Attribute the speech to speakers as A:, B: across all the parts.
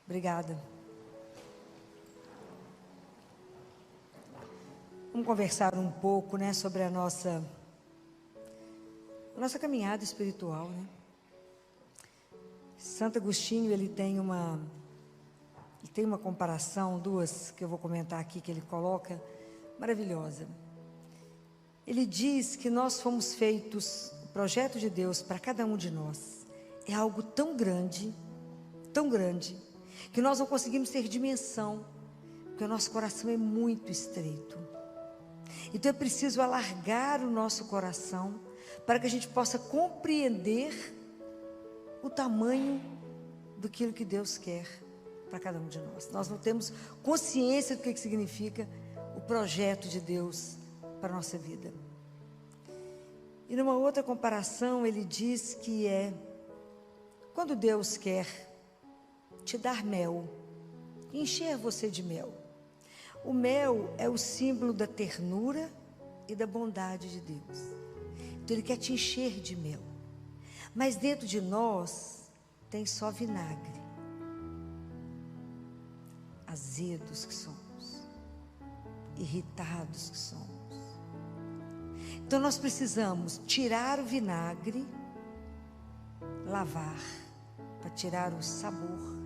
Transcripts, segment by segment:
A: Obrigada. Vamos conversar um pouco, né, sobre a nossa caminhada espiritual, né? Santo Agostinho, ele tem uma comparação, duas que eu vou comentar aqui, que ele coloca, maravilhosa. Ele diz que nós fomos feitos, o projeto de Deus para cada um de nós é algo tão grande, que nós não conseguimos ter dimensão, porque o nosso coração é muito estreito. Então é preciso alargar o nosso coração, para que a gente possa compreender o tamanho daquilo que Deus quer para cada um de nós. Nós não temos consciência do que significa o projeto de Deus para a nossa vida. E numa outra comparação, ele diz que quando Deus quer te dar mel, encher você de mel. O mel é o símbolo da ternura e da bondade de Deus. Então ele quer te encher de mel. Mas dentro de nós tem só vinagre. Azedos que somos, irritados que somos. Então nós precisamos tirar o vinagre, lavar, para tirar o sabor,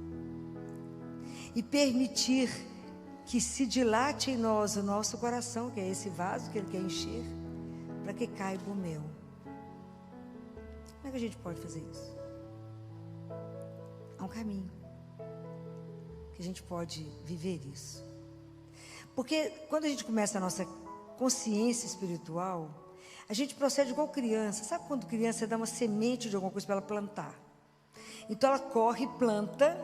A: e permitir que se dilate em nós o nosso coração, que é esse vaso que ele quer encher, para que caiba o mel. Como é que a gente pode fazer isso? Há um caminho que a gente pode viver isso. Porque quando a gente começa a nossa consciência espiritual, a gente procede igual criança. Sabe quando criança dá uma semente de alguma coisa para ela plantar? Então ela corre, planta,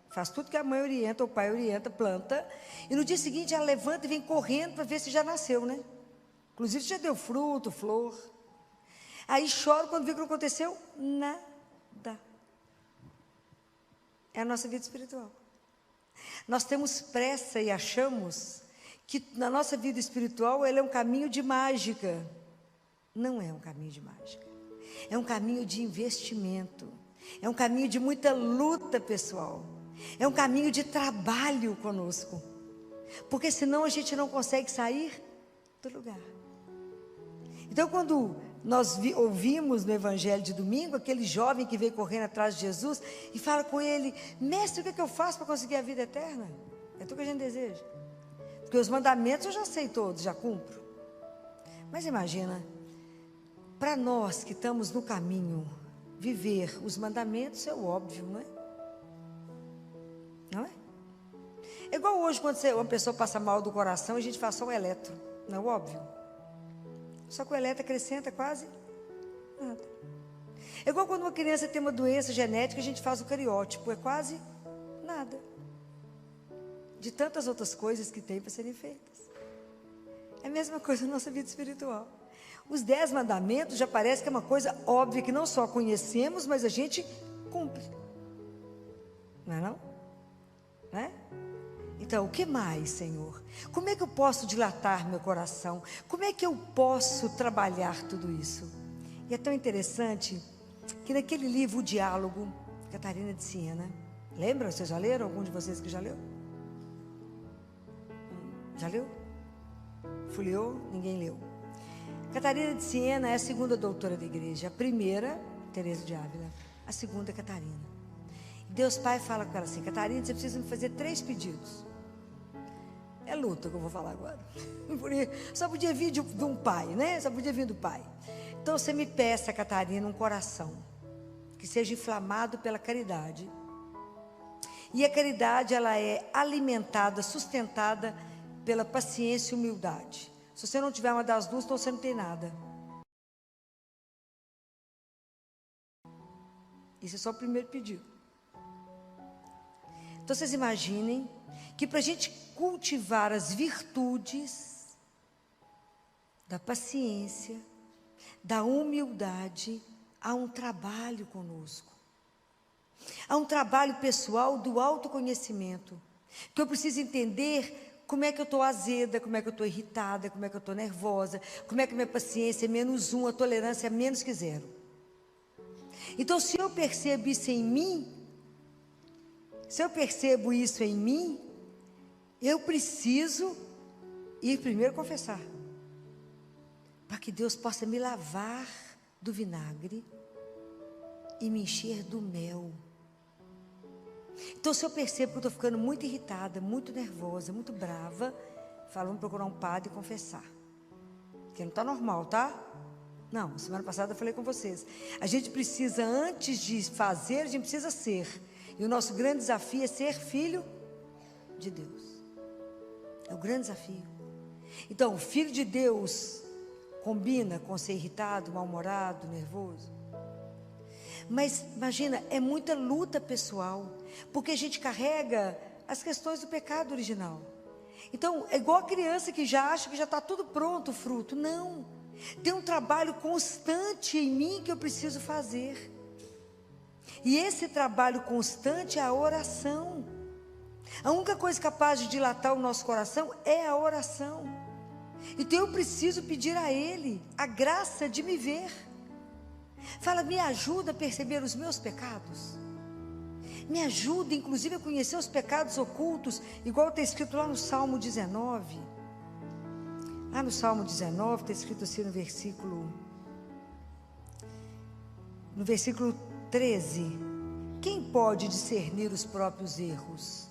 A: faz tudo que a mãe orienta, ou o pai orienta, planta, e no dia seguinte ela levanta e vem correndo para ver se já nasceu, né? Inclusive se já deu fruto, flor. Aí chora quando vê que não aconteceu nada. É a nossa vida espiritual. Nós temos pressa e achamos que na nossa vida espiritual ele é um caminho de mágica. Não é um caminho de mágica. É um caminho de investimento. É um caminho de muita luta pessoal. É um caminho de trabalho conosco. Porque senão a gente não consegue sair do lugar. Então quando nós ouvimos no Evangelho de domingo, aquele jovem que veio correndo atrás de Jesus e fala com ele: mestre, o que eu faço para conseguir a vida eterna? É tudo que a gente deseja. Porque os mandamentos eu já sei todos, já cumpro. Mas imagina, para nós que estamos no caminho, viver os mandamentos é o óbvio, não é? Não é? É igual hoje, quando uma pessoa passa mal do coração, a gente faz só o eletro, não é o óbvio? Só que o eletro acrescenta quase nada. É igual quando uma criança tem uma doença genética, a gente faz o cariótipo, é quase nada. De tantas outras coisas que tem para serem feitas. É a mesma coisa na nossa vida espiritual. Os 10 mandamentos já parece que é uma coisa óbvia, que não só conhecemos, mas a gente cumpre. Não é não? Não é? Então, o que mais, Senhor? Como é que eu posso dilatar meu coração? Como é que eu posso trabalhar tudo isso? E é tão interessante que naquele livro, O Diálogo, Catarina de Siena, lembra? Vocês já leram? Algum de vocês que já leu? Já leu? Folheou? Ninguém leu. Catarina de Siena é a segunda doutora da igreja. A primeira, Teresa de Ávila. A segunda, Catarina. Deus Pai fala com ela assim: Catarina, você precisa me fazer 3 pedidos. É luta que eu vou falar agora. Só podia vir de um pai, né? Só podia vir do pai. Então você me peça, Catarina, um coração que seja inflamado pela caridade. E a caridade, ela é alimentada, sustentada pela paciência e humildade. Se você não tiver uma das duas, então você não tem nada. Isso é só o primeiro pedido. Então vocês imaginem que para a gente cultivar as virtudes da paciência, da humildade, há um trabalho conosco. Há um trabalho pessoal do autoconhecimento. Que eu preciso entender como é que eu estou azeda, como é que eu estou irritada, como é que eu estou nervosa, como é que a minha paciência é -1, a tolerância é menos que 0. Então, se eu percebo isso em mim, Se eu percebo isso em mim, eu preciso ir primeiro confessar, para que Deus possa me lavar do vinagre e me encher do mel. Então, se eu percebo que eu estou ficando muito irritada, muito nervosa, muito brava, falo, vamos procurar um padre e confessar. Porque não está normal, tá? Não, semana passada eu falei com vocês. A gente precisa, antes de fazer, a gente precisa ser. E o nosso grande desafio é ser filho de Deus. É o grande desafio. Então, o filho de Deus combina com ser irritado, mal-humorado, nervoso. Mas, imagina, é muita luta pessoal. Porque a gente carrega as questões do pecado original. Então, é igual a criança que já acha que já está tudo pronto o fruto. Não. Tem um trabalho constante em mim que eu preciso fazer. E esse trabalho constante é a oração. A única coisa capaz de dilatar o nosso coração é a oração. Então eu preciso pedir a Ele a graça de me ver. Fala, me ajuda a perceber os meus pecados. Me ajuda, inclusive, a conhecer os pecados ocultos, igual está escrito lá no Salmo 19. Lá no Salmo 19, está escrito assim no versículo 13. Quem pode discernir os próprios erros?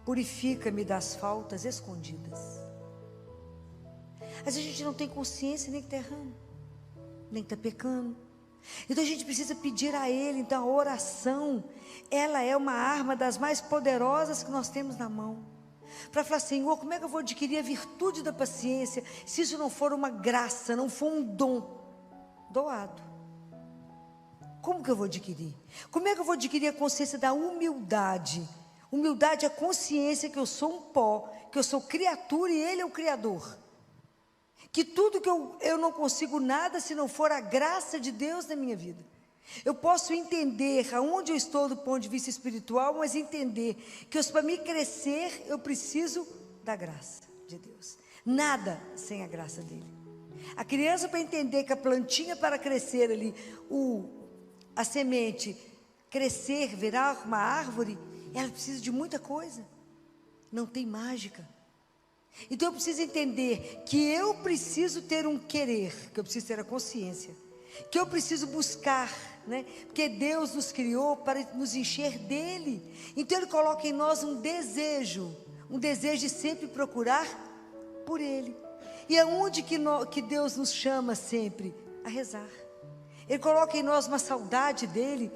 A: Purifica-me das faltas escondidas. Às vezes a gente não tem consciência nem que está errando, nem que está pecando. Então a gente precisa pedir a Ele. Então a oração, ela é uma arma das mais poderosas que nós temos na mão, para falar, Senhor, como é que eu vou adquirir a virtude da paciência, se isso não for uma graça, não for um dom doado? Como que eu vou adquirir? Como é que eu vou adquirir a consciência da humildade? Humildade é a consciência que eu sou um pó, que eu sou criatura e Ele é o Criador. Que tudo que eu não consigo nada se não for a graça de Deus na minha vida. Eu posso entender aonde eu estou do ponto de vista espiritual, mas entender que para me crescer eu preciso da graça de Deus. Nada sem a graça dele. A criança, para entender que a plantinha, para crescer ali, a semente crescer, virar uma árvore, ela precisa de muita coisa. Não tem mágica. Então eu preciso entender que eu preciso ter um querer, que eu preciso ter a consciência, que eu preciso buscar, né? Porque Deus nos criou para nos encher dele. Então Ele coloca em nós um desejo de sempre procurar por Ele. E aonde que Deus nos chama sempre? A rezar. Ele coloca em nós uma saudade dele.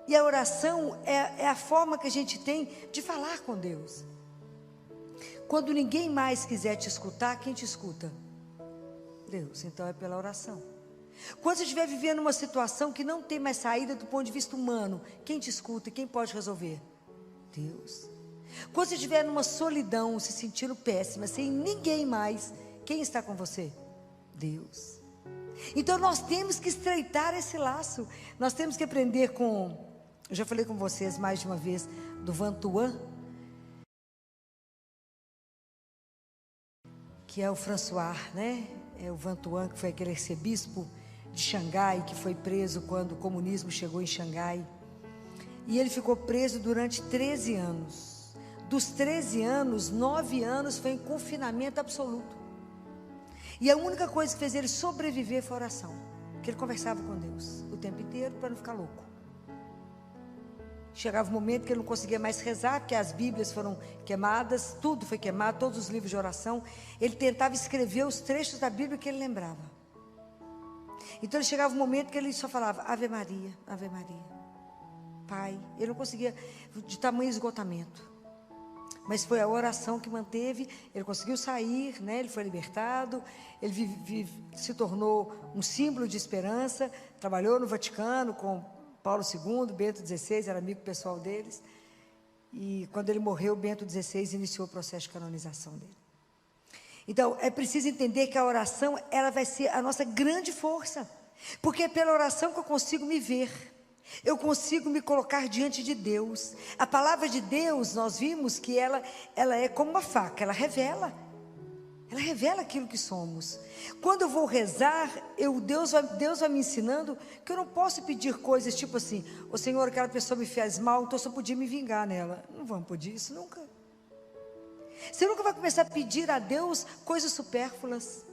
A: E a oração é a forma que a gente tem de falar com Deus. Quando ninguém mais quiser te escutar, quem te escuta? Deus. Então é pela oração. Quando você estiver vivendo uma situação que não tem mais saída do ponto de vista humano, quem te escuta e quem pode resolver? Deus. Quando você estiver numa solidão, se sentindo péssima, sem ninguém mais, quem está com você? Deus. Então nós temos que estreitar esse laço. Nós temos que aprender eu já falei com vocês mais de uma vez do Vantuan, que é o François, né? É o Vantuan, que foi aquele arcebispo de Xangai, que foi preso quando o comunismo chegou em Xangai. E ele ficou preso durante 13 anos. Dos 13 anos, 9 anos foi em confinamento absoluto. E a única coisa que fez ele sobreviver foi a oração. Que ele conversava com Deus o tempo inteiro para não ficar louco. Chegava um momento que ele não conseguia mais rezar, porque as Bíblias foram queimadas, tudo foi queimado, todos os livros de oração. Ele tentava escrever os trechos da Bíblia que ele lembrava. Então ele chegava um momento que ele só falava Ave Maria, Ave Maria, Pai. Ele não conseguia, de tamanho esgotamento. Mas foi a oração que manteve. Ele conseguiu sair, né? Ele foi libertado. Ele se tornou um símbolo de esperança. Trabalhou no Vaticano com Paulo II, Bento XVI, era amigo pessoal deles. E quando ele morreu, Bento XVI iniciou o processo de canonização dele. Então, é preciso entender que a oração, ela vai ser a nossa grande força. Porque é pela oração que eu consigo me ver. Eu consigo me colocar diante de Deus. A palavra de Deus, nós vimos que ela é como uma faca, ela revela. Ela revela aquilo que somos. Quando eu vou rezar, Deus vai me ensinando que eu não posso pedir coisas tipo assim: ô Senhor, aquela pessoa me fez mal, então eu só podia me vingar nela. Não vamos pedir isso nunca. Você nunca vai começar a pedir a Deus coisas supérfluas.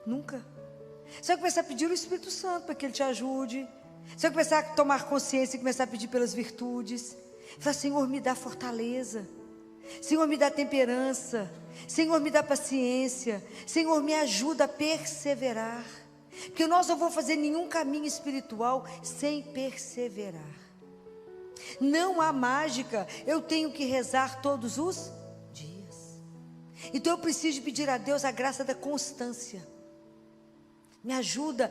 A: Nunca. Você vai começar a pedir o Espírito Santo para que Ele te ajude. Você vai começar a tomar consciência e começar a pedir pelas virtudes. Fala: Senhor, me dá fortaleza. Senhor, me dá temperança. Senhor, me dá paciência. Senhor, me ajuda a perseverar. Porque nós não vamos fazer nenhum caminho espiritual sem perseverar. Não há mágica. Eu tenho que rezar todos os dias. Então eu preciso pedir a Deus a graça da constância. Me ajuda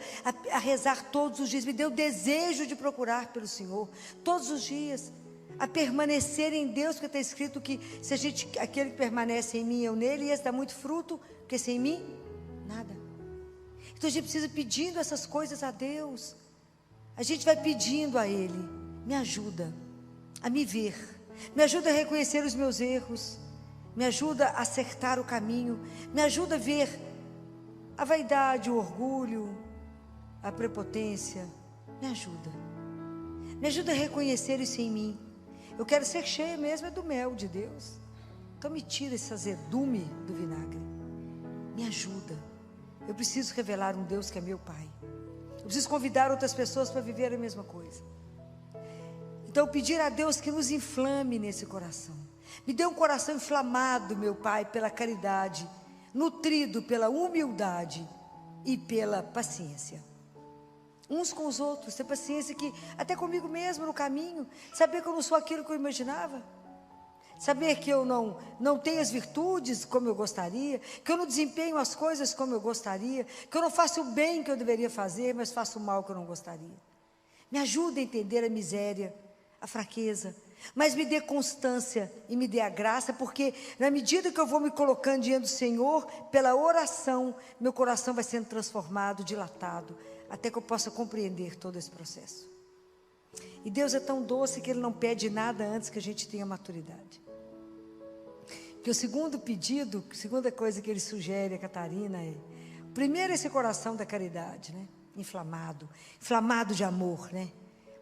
A: a rezar todos os dias. Me dê o desejo de procurar pelo Senhor todos os dias. A permanecer em Deus, porque está escrito que se aquele que permanece em mim e eu nele, esse dá muito fruto, porque sem mim, nada. Então a gente precisa pedindo essas coisas a Deus. A gente vai pedindo a Ele: me ajuda a me ver, me ajuda a reconhecer os meus erros, me ajuda a acertar o caminho, me ajuda a ver a vaidade, o orgulho, a prepotência. Me ajuda a reconhecer isso em mim. Eu quero ser cheia mesmo do mel de Deus. Então me tira esse azedume do vinagre. Me ajuda. Eu preciso revelar um Deus que é meu Pai. Eu preciso convidar outras pessoas para viver a mesma coisa. Então pedir a Deus que nos inflame nesse coração. Me dê um coração inflamado, meu Pai, pela caridade, nutrido pela humildade e pela paciência. Uns com os outros, ter paciência, que até comigo mesmo no caminho, saber que eu não sou aquilo que eu imaginava, saber que eu não tenho as virtudes como eu gostaria, que eu não desempenho as coisas como eu gostaria, que eu não faço o bem que eu deveria fazer, mas faço o mal que eu não gostaria. Me ajuda a entender a miséria, a fraqueza, mas me dê constância e me dê a graça, porque na medida que eu vou me colocando diante do Senhor, pela oração, meu coração vai sendo transformado, dilatado, até que eu possa compreender todo esse processo. E Deus é tão doce que Ele não pede nada antes que a gente tenha maturidade. Que o segundo pedido, a segunda coisa que Ele sugere a Catarina é: primeiro, esse coração da caridade, né? Inflamado de amor, né?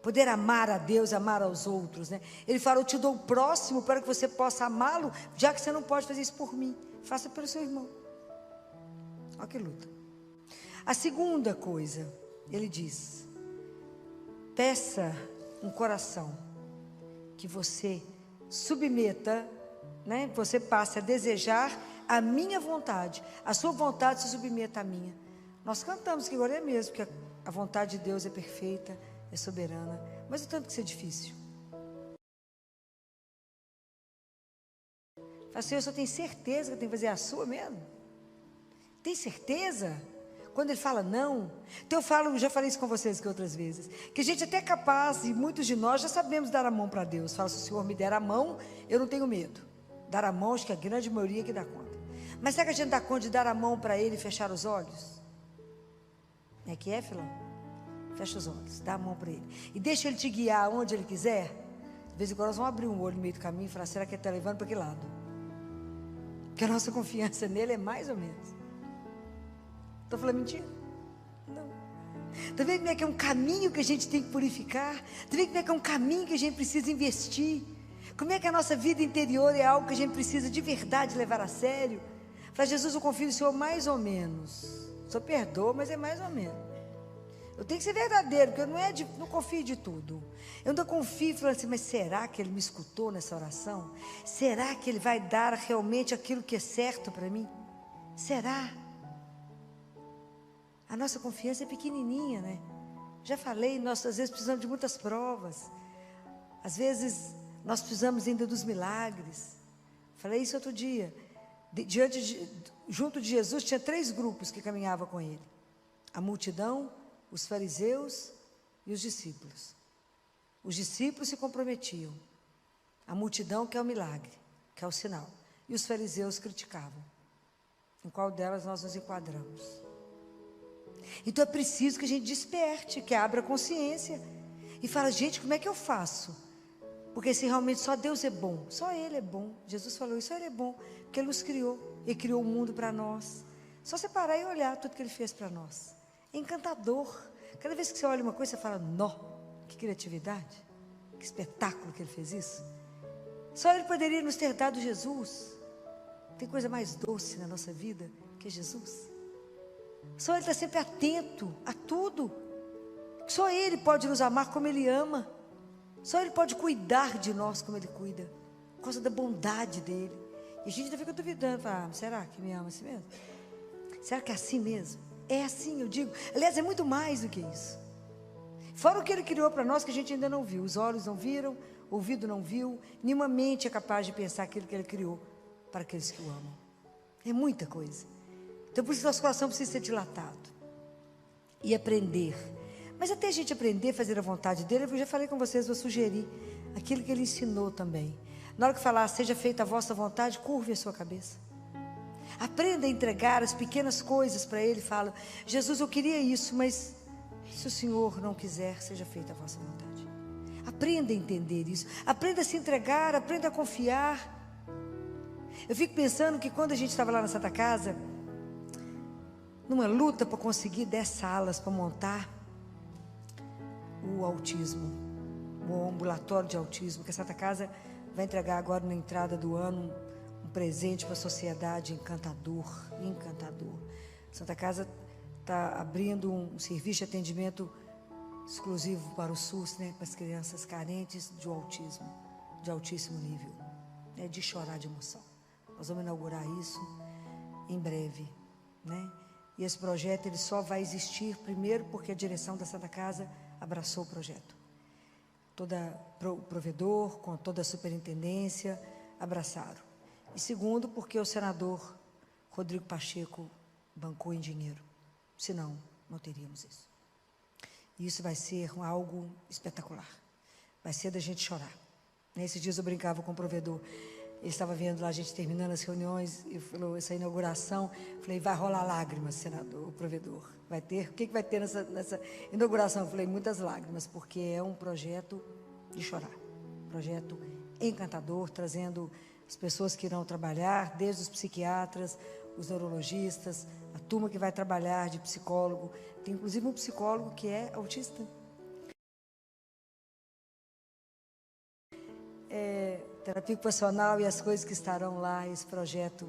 A: Poder amar a Deus, amar aos outros, né? Ele fala: eu te dou o próximo para que você possa amá-lo, já que você não pode fazer isso por mim, faça pelo seu irmão. Olha que luta. A segunda coisa, ele diz: peça um coração que você submeta, né? Você passe a desejar a minha vontade, a sua vontade se submeta à minha. Nós cantamos que agora é mesmo, que a vontade de Deus é perfeita, é soberana, mas o tanto que isso é difícil. Fala: Senhor, eu só tenho certeza que eu tenho que fazer a sua mesmo? Tem certeza? Quando Ele fala não, então eu falo, já falei isso com vocês que outras vezes, que a gente até é capaz, e muitos de nós já sabemos dar a mão para Deus. Fala: se o Senhor me der a mão, eu não tenho medo. Dar a mão, acho que é a grande maioria que dá conta. Mas será que a gente dá conta de dar a mão para Ele e fechar os olhos? É que é, filão? Fecha os olhos, dá a mão para Ele e deixa Ele te guiar onde Ele quiser. De vez em quando nós vamos abrir um olho no meio do caminho e falar: será que Ele está levando para que lado? Porque a nossa confiança nele é mais ou menos. Estou falando mentira? Não. Está vendo como é que é um caminho que a gente tem que purificar? Está vendo como é que é um caminho que a gente precisa investir? Como é que a nossa vida interior é algo que a gente precisa de verdade levar a sério? Fala: Jesus, eu confio no Senhor mais ou menos. O Senhor perdoa, mas é mais ou menos. Eu tenho que ser verdadeiro, porque eu não confio de tudo. Eu não confio falando assim: mas será que Ele me escutou nessa oração? Será que Ele vai dar realmente aquilo que é certo para mim? Será? A nossa confiança é pequenininha, né? Já falei, nós às vezes precisamos de muitas provas. Às vezes nós precisamos ainda dos milagres. Falei isso outro dia. Junto de Jesus tinha 3 grupos que caminhavam com Ele: a multidão, os fariseus e os discípulos. Os discípulos se comprometiam. A multidão quer o milagre, quer o sinal. E os fariseus criticavam. Em qual delas nós nos enquadramos? Então é preciso que a gente desperte, que abra a consciência e fala: gente, como é que eu faço Porque se realmente só Deus é bom, só Ele é bom. Jesus falou isso, só Ele é bom, porque Ele nos criou. Ele criou o mundo para nós. Só você parar e olhar tudo que Ele fez para nós. É encantador. Cada vez que você olha uma coisa, você fala, nó, que criatividade, que espetáculo que Ele fez isso. Só Ele poderia nos ter dado Jesus. Tem coisa mais doce na nossa vida que Jesus. Só Ele está sempre atento a tudo. Só Ele pode nos amar como Ele ama. Só Ele pode cuidar de nós como Ele cuida, por causa da bondade dEle. E a gente ainda fica duvidando, fala, será que me ama assim mesmo? Será que é assim mesmo? É assim, eu digo. Aliás, é muito mais do que isso. Fora o que Ele criou para nós que a gente ainda não viu. Os olhos não viram, o ouvido não viu, nenhuma mente é capaz de pensar aquilo que Ele criou para aqueles que o amam. É muita coisa. Então por isso nosso coração precisa ser dilatado e aprender. Mas até a gente aprender a fazer a vontade dele, eu já falei com vocês, vou sugerir aquilo que ele ensinou também. Na hora que falar, seja feita a vossa vontade, curve a sua cabeça. Aprenda a entregar as pequenas coisas para ele. Fala, Jesus, eu queria isso, mas se o Senhor não quiser, seja feita a vossa vontade. Aprenda a entender isso. Aprenda a se entregar, aprenda a confiar. Eu fico pensando que quando a gente estava lá na Santa Casa, numa luta para conseguir 10 salas para montar o autismo, o ambulatório de autismo, que a Santa Casa vai entregar agora na entrada do ano um presente para a sociedade encantador. Santa Casa está abrindo um serviço de atendimento exclusivo para o SUS, né, para as crianças carentes de autismo, de altíssimo nível, né, de chorar de emoção. Nós vamos inaugurar isso em breve, né? E esse projeto ele só vai existir primeiro porque a direção da Santa Casa abraçou o projeto. O provedor, com toda a superintendência, abraçaram. E segundo, porque o senador Rodrigo Pacheco bancou em dinheiro. Senão, não teríamos isso. E isso vai ser algo espetacular. Vai ser da gente chorar. Nesses dias eu brincava com o provedor. Ele estava vendo lá a gente terminando as reuniões e falou, essa inauguração, falei, vai rolar lágrimas, senador, o provedor. Vai ter, o que vai ter nessa inauguração? Eu falei, muitas lágrimas, porque é um projeto de chorar. Projeto encantador, trazendo as pessoas que irão trabalhar, desde os psiquiatras, os neurologistas, a turma que vai trabalhar de psicólogo. Tem inclusive um psicólogo que é autista. Terapia ocupacional e as coisas que estarão lá, esse projeto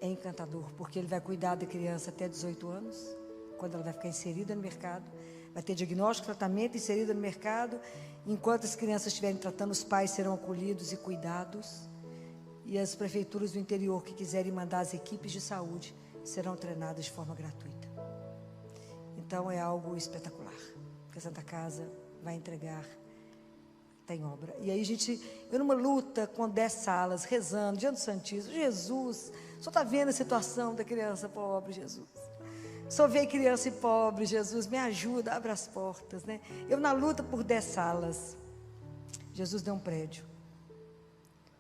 A: é encantador, porque ele vai cuidar da criança até 18 anos, quando ela vai ficar inserida no mercado, vai ter diagnóstico, tratamento, inserida no mercado, enquanto as crianças estiverem tratando, os pais serão acolhidos e cuidados, e as prefeituras do interior que quiserem mandar as equipes de saúde, serão treinadas de forma gratuita. Então é algo espetacular, que a Santa Casa vai entregar. Está em obra. E aí eu numa luta com 10 salas, rezando, diante do Santíssimo, Jesus, só está vendo a situação da criança pobre, Jesus. Só vê criança e pobre, Jesus, me ajuda, abre as portas, né? Eu na luta por 10 salas, Jesus deu um prédio.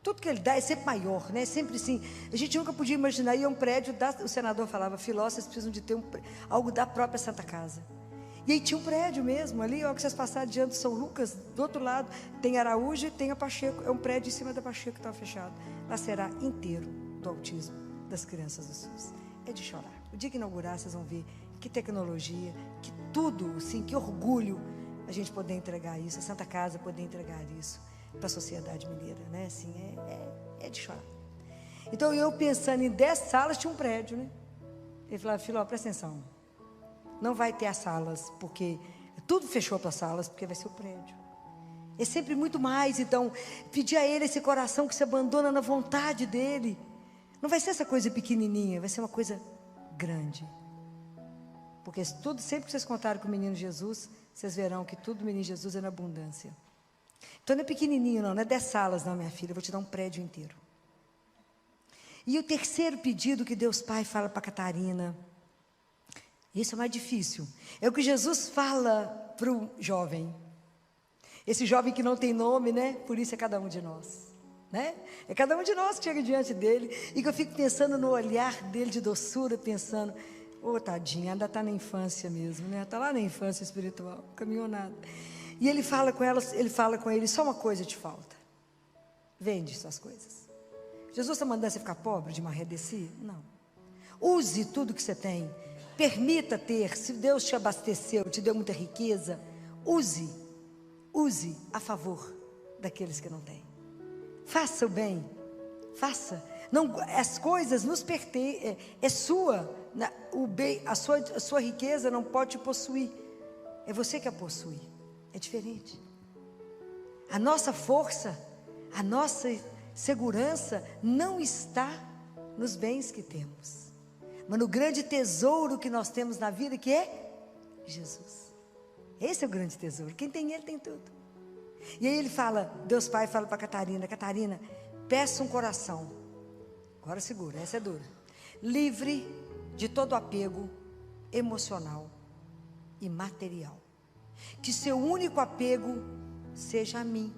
A: Tudo que ele dá é sempre maior, né? Sempre assim. A gente nunca podia imaginar, ia um prédio, o senador falava, filó, vocês precisam de ter algo da própria Santa Casa. E aí tinha um prédio mesmo, ali, ó, que vocês passaram diante de São Lucas, do outro lado, tem Araújo e tem a Pacheco, é um prédio em cima da Pacheco que estava fechado. Lá será inteiro do autismo das crianças do SUS. É de chorar. O dia que inaugurar, vocês vão ver que tecnologia, que tudo, assim, que orgulho a gente poder entregar isso, a Santa Casa poder entregar isso para a sociedade mineira, né? Assim, é de chorar. Então, eu pensando em 10 salas, tinha um prédio, né? Ele falava, filho, ó, presta atenção. Não vai ter as salas, porque tudo fechou para as salas, porque vai ser o prédio. É sempre muito mais, então, pedir a Ele esse coração que se abandona na vontade dEle. Não vai ser essa coisa pequenininha, vai ser uma coisa grande. Porque tudo, sempre que vocês contarem com o menino Jesus, vocês verão que tudo do menino Jesus é na abundância. Então não é pequenininho não é 10 salas não, minha filha, eu vou te dar um prédio inteiro. E o terceiro pedido que Deus Pai fala para Catarina, esse é o mais difícil, é o que Jesus fala para o jovem. Esse jovem que não tem nome, né? Por isso é cada um de nós, né? É cada um de nós que chega diante dele, e que eu fico pensando no olhar dele de doçura, pensando, tadinha, ainda está na infância mesmo, né? Está lá na infância espiritual, não caminhou nada. E ele fala com ela, ele fala com ele, só uma coisa te falta. Vende suas coisas. Jesus está mandando você ficar pobre de marredeci? Não. Use tudo que você tem. Permita ter. Se Deus te abasteceu, te deu muita riqueza, use a favor daqueles que não têm. Faça o bem. Faça. Não, as coisas nos pertencem. É sua. O bem, a sua riqueza não pode te possuir. É você que a possui. É diferente. A nossa força, a nossa segurança não está nos bens que temos, mas no grande tesouro que nós temos na vida, que é Jesus. Esse é o grande tesouro. Quem tem Ele tem tudo. E aí ele fala, Deus Pai fala para Catarina: Catarina, peça um coração. Agora segura, essa é dura. Livre de todo apego emocional e material. Que seu único apego seja a mim,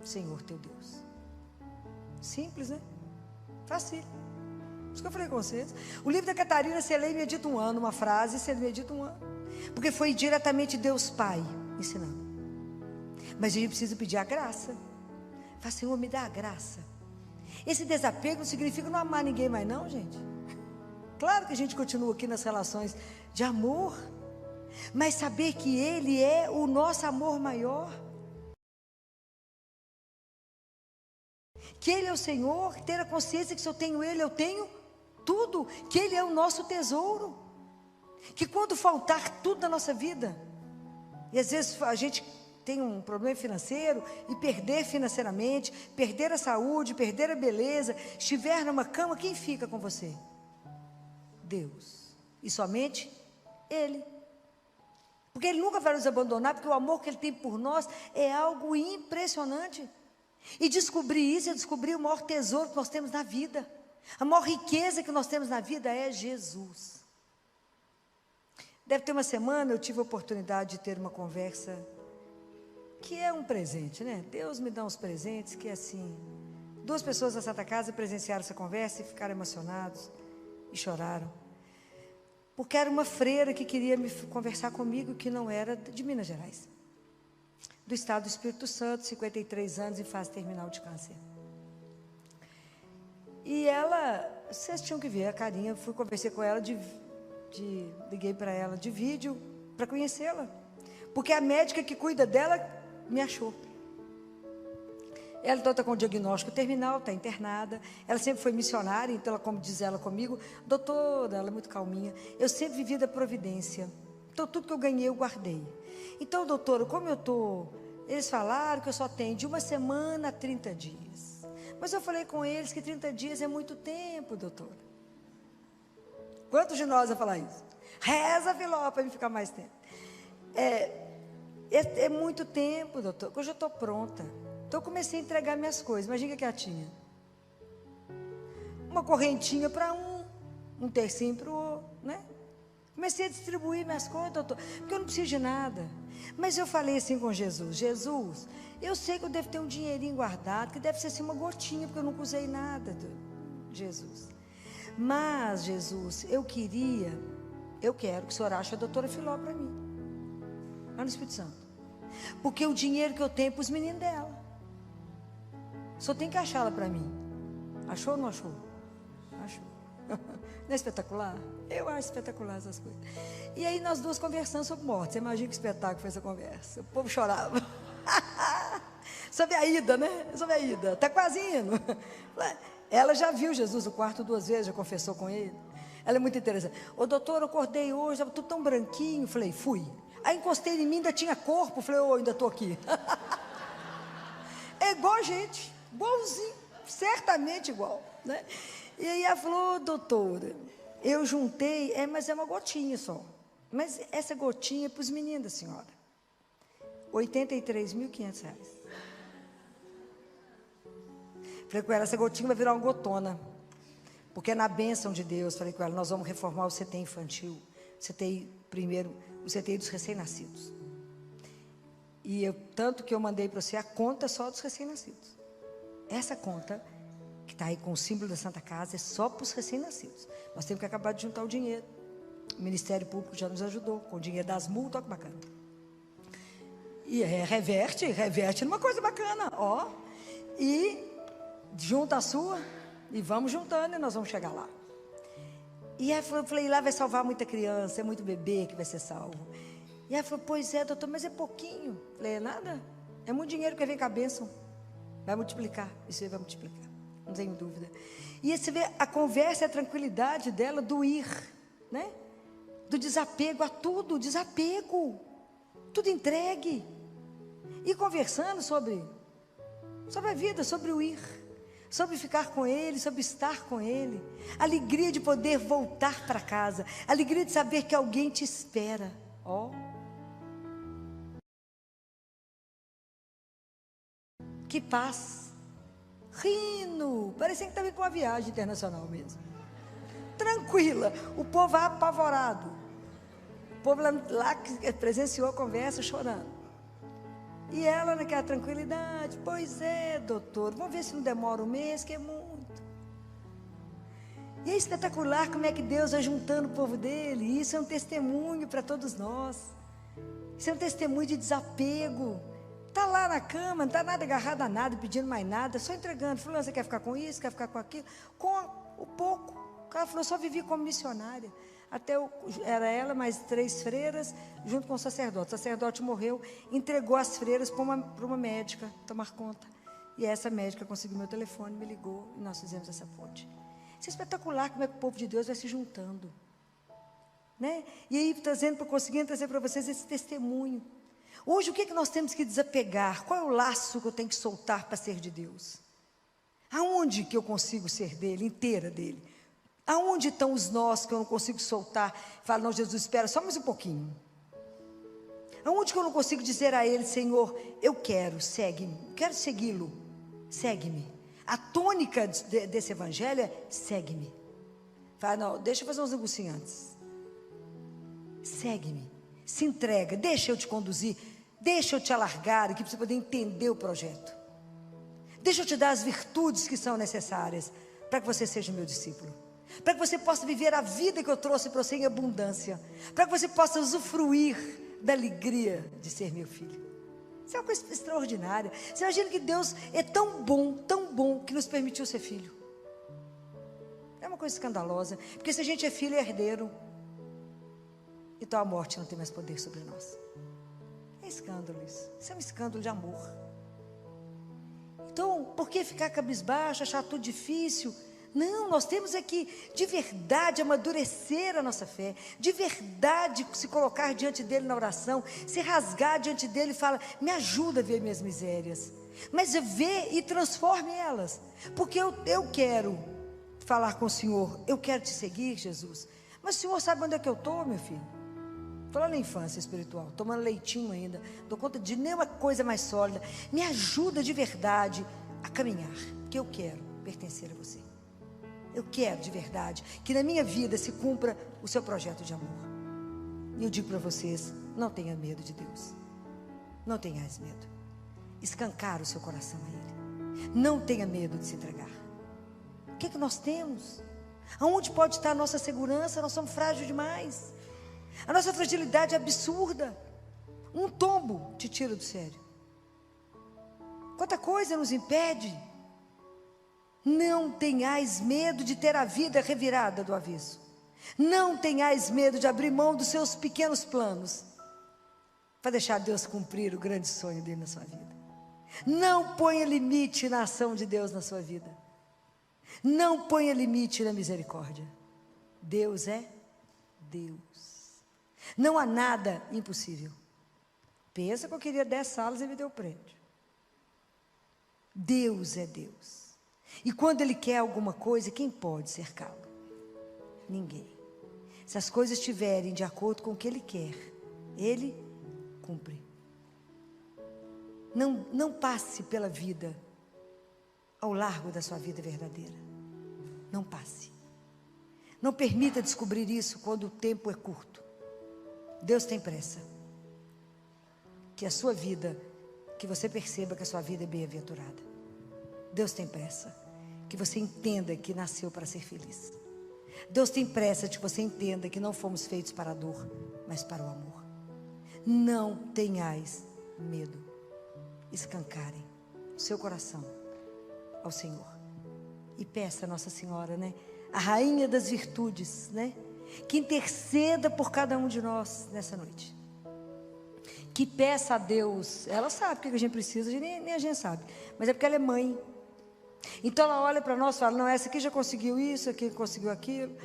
A: Senhor teu Deus. Simples, né? Fácil. Isso que eu falei com vocês. O livro da Catarina, você lê e medita um ano, uma frase, você medita um ano. Porque foi diretamente Deus Pai ensinando. Mas a gente precisa pedir a graça. Fala, Senhor, me dá a graça. Esse desapego não significa não amar ninguém mais não, gente. Claro que a gente continua aqui nas relações de amor, mas saber que Ele é o nosso amor maior, que Ele é o Senhor, ter a consciência que se eu tenho Ele, eu tenho tudo, que Ele é o nosso tesouro, que quando faltar tudo na nossa vida, e às vezes a gente tem um problema financeiro, e perder financeiramente, perder a saúde, perder a beleza, estiver numa cama, quem fica com você? Deus, e somente Ele, porque Ele nunca vai nos abandonar, porque o amor que Ele tem por nós é algo impressionante. E descobrir isso é descobrir o maior tesouro que nós temos na vida. A maior riqueza que nós temos na vida é Jesus. Deve ter uma semana eu tive a oportunidade de ter uma conversa, que é um presente, né? Deus me dá uns presentes que é assim. 2 pessoas da Santa Casa presenciaram essa conversa e ficaram emocionados e choraram. Porque era uma freira que queria conversar comigo, que não era de Minas Gerais, do estado do Espírito Santo, 53 anos, em fase terminal de câncer. E ela, vocês tinham que ver a carinha, fui conversar com ela, liguei para ela de vídeo, para conhecê-la, porque a médica que cuida dela me achou. Ela então está com diagnóstico terminal, está internada, ela sempre foi missionária, então ela, como diz ela comigo, doutora, ela é muito calminha, eu sempre vivi da providência, então tudo que eu ganhei eu guardei. Então, doutora, como eu estou, eles falaram que eu só tenho de 1 semana a 30 dias, mas eu falei com eles que 30 dias é muito tempo, doutora. Quantos de nós vão falar isso? Reza, Filó, para me ficar mais tempo. É muito tempo, doutor, que eu já estou pronta. Então eu comecei a entregar minhas coisas. Imagina que ela tinha uma correntinha para um tercinho para o outro, né? Comecei a distribuir minhas coisas, doutor, porque eu não preciso de nada. Mas eu falei assim com Jesus: Jesus, eu sei que eu devo ter um dinheirinho guardado, que deve ser assim uma gotinha, porque eu nunca usei nada, Jesus. Mas, Jesus, eu quero que o senhor ache a doutora Filó para mim, lá no Espírito Santo, porque o dinheiro que eu tenho é para os meninos dela, só tem que achá-la para mim. Achou ou não achou? Achou. Não é espetacular? Eu acho espetacular essas coisas. E aí nós duas conversando sobre morte. Você imagina que espetáculo foi essa conversa? O povo chorava. Sobre a ida, né? Sobre a ida. Está quase indo. Ela já viu Jesus no quarto 2 vezes, já confessou com ele. Ela é muito interessante. Ô doutor, eu acordei hoje, estava tudo tão branquinho. Falei, fui. Aí encostei em mim, ainda tinha corpo. Falei, ainda estou aqui. É igual a gente, igualzinho, certamente igual, né? E aí ela falou, doutora, eu juntei, mas é uma gotinha só. Mas essa gotinha é para os meninos da senhora. R$ 83.500. Falei com ela, essa gotinha vai virar uma gotona. Porque é na bênção de Deus. Falei com ela, nós vamos reformar o CT infantil. CTI primeiro, o CTI dos recém-nascidos. E tanto que eu mandei para você a conta só dos recém-nascidos. Essa conta, que está aí com o símbolo da Santa Casa, é só para os recém-nascidos. Nós temos que acabar de juntar o dinheiro. O Ministério Público já nos ajudou, com o dinheiro das multas, olha que bacana. E reverte numa coisa bacana, ó. E junta a sua e vamos juntando e nós vamos chegar lá. E aí eu falei, lá vai salvar muita criança, é muito bebê que vai ser salvo. E aí falou, pois é, doutor, mas é pouquinho. Eu falei, é nada, é muito dinheiro que vem com a bênção. Vai multiplicar, isso aí vai multiplicar, não tenho dúvida. E aí você vê a conversa, a tranquilidade dela do ir, né? Do desapego a tudo, desapego, tudo entregue. E conversando sobre a vida, sobre o ir, sobre ficar com Ele, sobre estar com Ele. Alegria de poder voltar para casa, alegria de saber que alguém te espera. Ó, que paz, rindo, parecia que estava com uma viagem internacional mesmo. Tranquila, o povo apavorado, o povo lá que presenciou a conversa chorando. E ela naquela tranquilidade, pois é, doutor, vamos ver se não demora um mês, que é muito. E é espetacular como é que Deus vai juntando o povo dele. E isso é um testemunho para todos nós. Isso é um testemunho de desapego. Está lá na cama, não está nada agarrado a nada, pedindo mais nada, só entregando. Falou, você quer ficar com isso, quer ficar com aquilo? Com o pouco. O cara falou, só vivi como missionária. Era ela, mais 3 freiras, junto com o sacerdote. O sacerdote morreu, entregou as freiras para uma médica tomar conta. E essa médica conseguiu meu telefone, me ligou, e nós fizemos essa ponte. Isso é espetacular, como é que o povo de Deus vai se juntando. Né? E aí, conseguindo trazer para vocês esse testemunho. Hoje, o que nós temos que desapegar? Qual é o laço que eu tenho que soltar para ser de Deus? Aonde que eu consigo ser dele, inteira dele? Aonde estão os nós que eu não consigo soltar? Falo, não, Jesus, espera só mais um pouquinho. Aonde que eu não consigo dizer a Ele, Senhor, eu quero, segue-me, quero segui-lo, segue-me. A tônica desse evangelho é, segue-me. Fala, não, deixa eu fazer uns negocinhos antes. Segue-me, se entrega, deixa eu te conduzir, deixa eu te alargar aqui para você poder entender o projeto. Deixa eu te dar as virtudes que são necessárias para que você seja meu discípulo. Para que você possa viver a vida que eu trouxe para você em abundância, para que você possa usufruir da alegria de ser meu filho. Isso é uma coisa extraordinária. Você imagina que Deus é tão bom, que nos permitiu ser filho. É uma coisa escandalosa, porque se a gente é filho, é herdeiro, então a morte não tem mais poder sobre nós. É escândalo isso. Isso é um escândalo de amor. Então, por que ficar cabisbaixo, achar tudo difícil? Não, nós temos que, de verdade, amadurecer a nossa fé, de verdade se colocar diante dele na oração, se rasgar diante dele e falar, me ajuda a ver minhas misérias, mas vê e transforme elas, porque eu quero falar com o Senhor, eu quero te seguir, Jesus, mas o Senhor sabe onde é que eu estou, meu filho? Estou lá na infância espiritual, tomando leitinho ainda, dou conta de nenhuma coisa mais sólida, me ajuda de verdade a caminhar, porque eu quero pertencer a você. Eu quero de verdade que na minha vida se cumpra o seu projeto de amor. E eu digo para vocês, não tenha medo de Deus. Não tenhais medo. Escancar o seu coração a Ele. Não tenha medo de se entregar. O que nós temos? Aonde pode estar a nossa segurança? Nós somos frágeis demais. A nossa fragilidade é absurda. Um tombo te tira do sério. Quanta coisa nos impede. Não tenhais medo de ter a vida revirada do avesso. Não tenhais medo de abrir mão dos seus pequenos planos para deixar Deus cumprir o grande sonho dele na sua vida. Não ponha limite na ação de Deus na sua vida. Não ponha limite na misericórdia. Deus é Deus. Não há nada impossível. Pensa que eu queria 10 salas e me deu o prédio. Deus é Deus. E quando Ele quer alguma coisa, quem pode cercá-lo? Ninguém. Se as coisas estiverem de acordo com o que Ele quer, Ele cumpre. Não passe pela vida ao largo da sua vida verdadeira. Não passe. Não permita descobrir isso quando o tempo é curto. Deus tem pressa. Que a sua vida, que você perceba que a sua vida é bem-aventurada. Deus tem pressa. Que você entenda que nasceu para ser feliz. Deus tem pressa de que você entenda que não fomos feitos para a dor, mas para o amor. Não tenhais medo. Escancarem o seu coração ao Senhor. E peça a Nossa Senhora, né? A rainha das virtudes, né? Que interceda por cada um de nós nessa noite. Que peça a Deus. Ela sabe o que a gente precisa, nem a gente sabe. Mas é porque ela é mãe. Então ela olha para nós e fala, não, essa aqui já conseguiu isso, aqui conseguiu aquilo.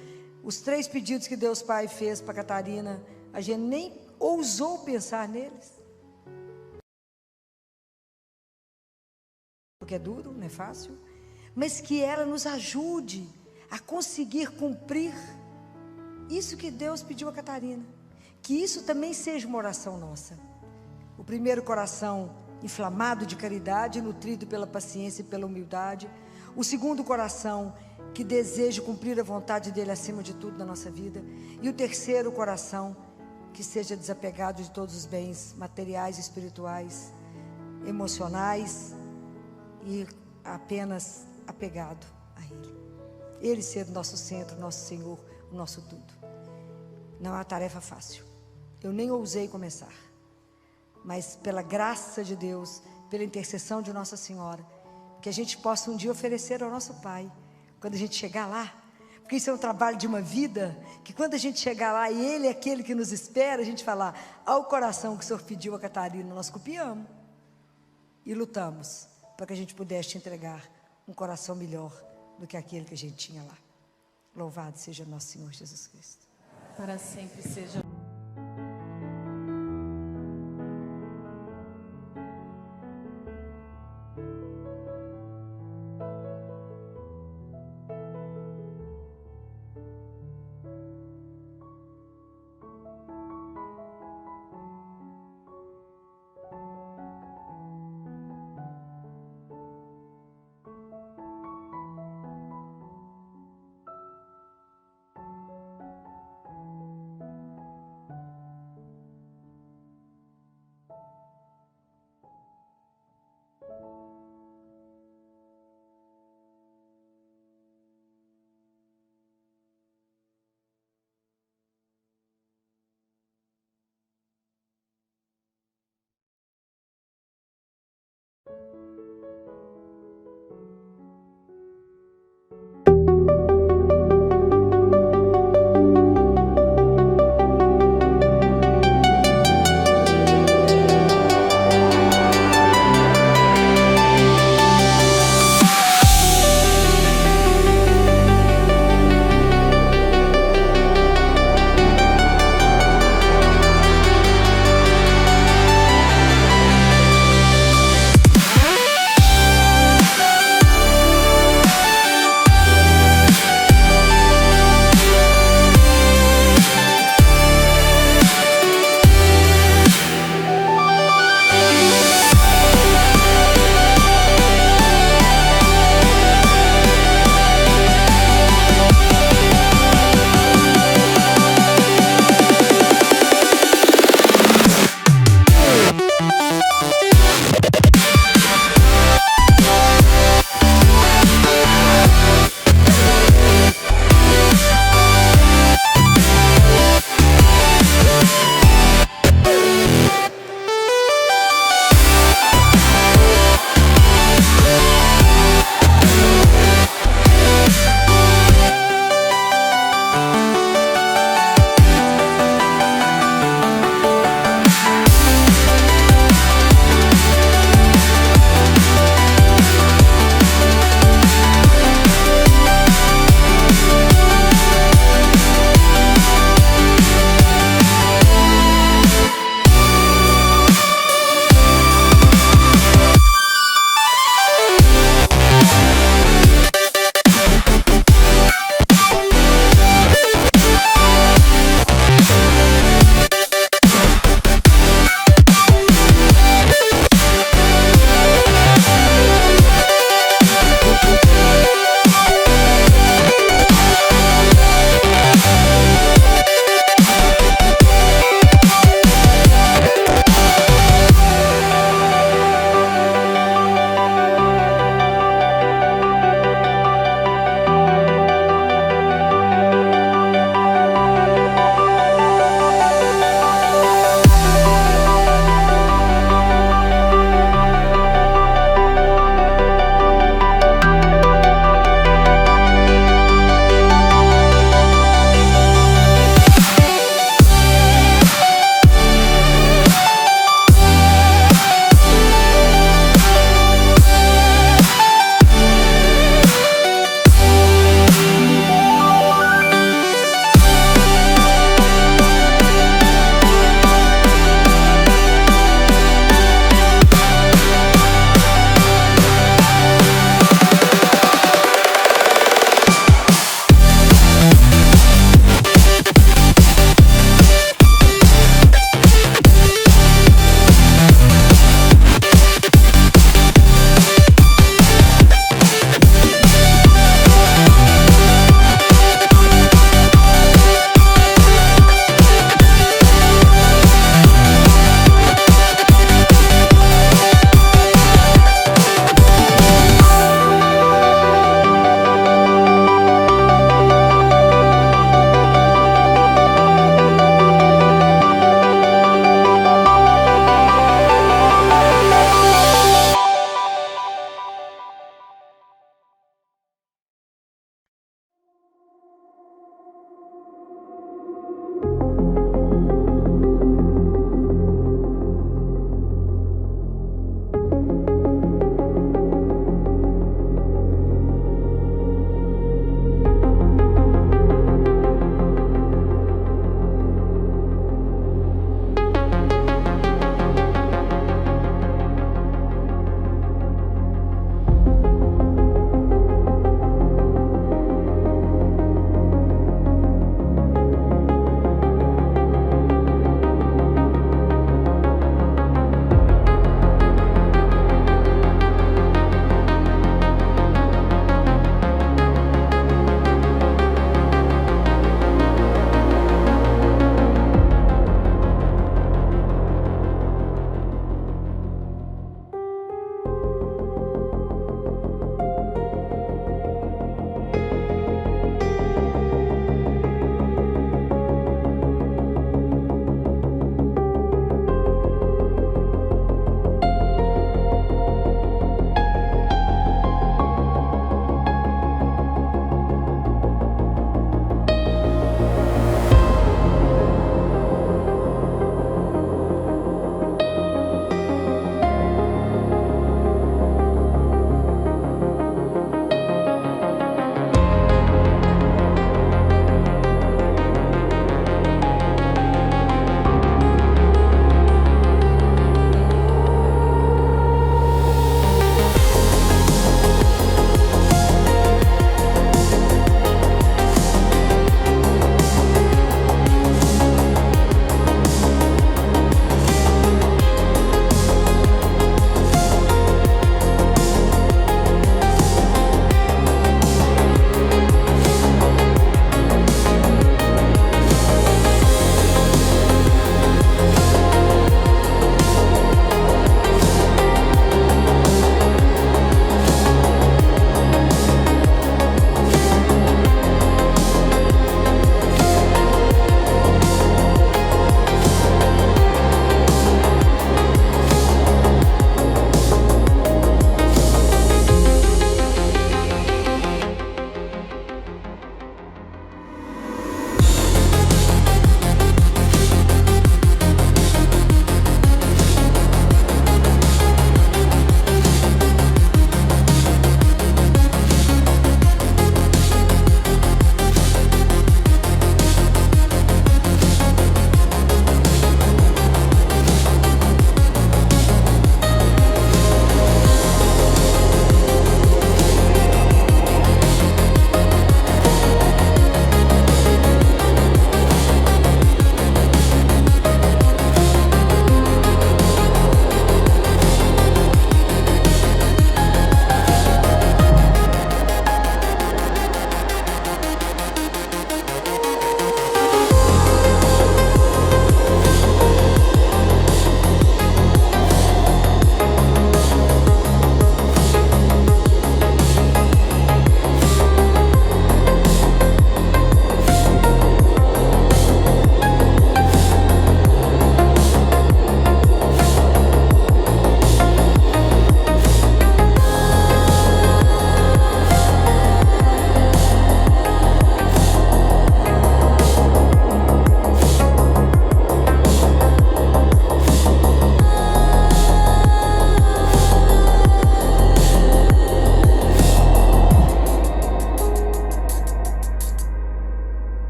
A: Os 3 pedidos que Deus Pai fez para Catarina, a gente nem ousou pensar neles. Porque é duro, não é fácil. Mas que ela nos ajude a conseguir cumprir isso que Deus pediu a Catarina. Que isso também seja uma oração nossa. O primeiro coração inflamado de caridade, nutrido pela paciência e pela humildade. O segundo coração que deseja cumprir a vontade dele acima de tudo na nossa vida. E o terceiro coração que seja desapegado de todos os bens materiais, espirituais, emocionais e apenas apegado a Ele. Ele ser o nosso centro, o nosso Senhor, o nosso tudo. Não é uma tarefa fácil. Eu nem ousei começar. Mas pela graça de Deus, pela intercessão de Nossa Senhora, que a gente possa um dia oferecer ao nosso Pai, quando a gente chegar lá, porque isso é um trabalho de uma vida, que quando a gente chegar lá e Ele é aquele que nos espera, a gente falar, ao coração que o Senhor pediu a Catarina, nós copiamos e lutamos, para que a gente pudesse te entregar um coração melhor do que aquele que a gente tinha lá. Louvado seja nosso Senhor Jesus Cristo.
B: Para sempre seja